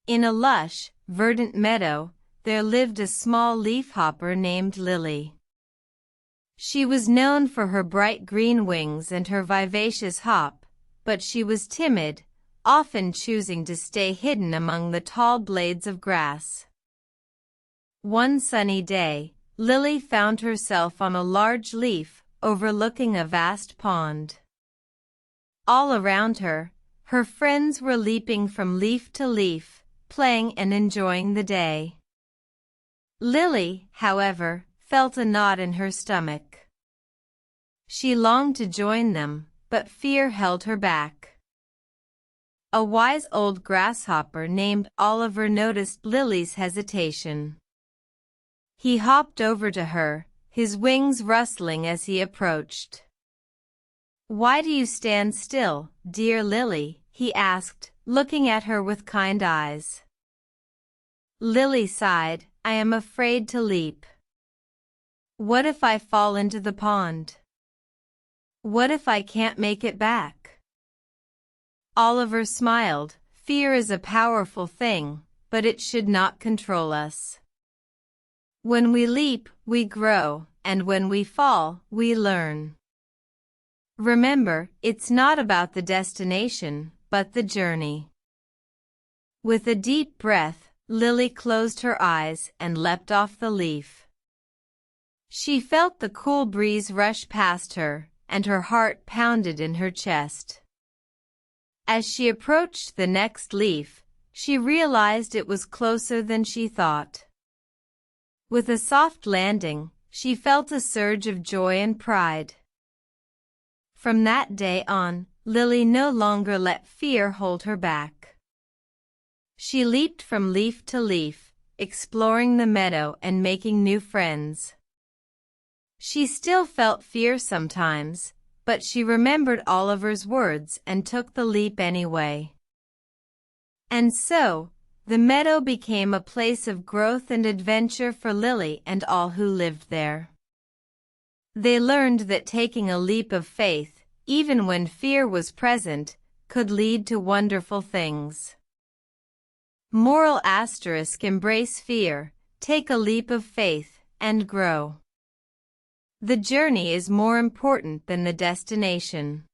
In a lush, verdant meadow, there lived a small leafhopper named Lily. She was known for her bright green wings and her vivacious hop, but she was timid, often choosing to stay hidden among the tall blades of grass. One sunny day, Lily found herself on a large leaf overlooking a vast pond. All around her, her friends were leaping from leaf to leaf, playing and enjoying the day. Lily, however, felt a knot in her stomach. She longed to join them, but fear held her back. A wise old grasshopper named Oliver noticed Lily's hesitation. He hopped over to her, his wings rustling as he approached. "Why do you stand still, dear Lily?" he asked, looking at her with kind eyes. Lily sighed, "I am afraid to leap. What if I fall into the pond? What if I can't make it back?" Oliver smiled. "Fear is a powerful thing, but it should not control us. When we leap, we grow, and when we fall, we learn. Remember, it's not about the destination, but the journey." With a deep breath, Lily closed her eyes and leapt off the leaf. She felt the cool breeze rush past her, and her heart pounded in her chest. As she approached the next leaf, she realized it was closer than she thought. With a soft landing, she felt a surge of joy and pride. From that day on, Lily no longer let fear hold her back. She leaped from leaf to leaf, exploring the meadow and making new friends. She still felt fear sometimes, but she remembered Oliver's words and took the leap anyway. And so, the meadow became a place of growth and adventure for Lily and all who lived there. They learned that taking a leap of faith, even when fear was present, could lead to wonderful things. Moral asterisk: embrace fear, take a leap of faith, and grow. The journey is more important than the destination.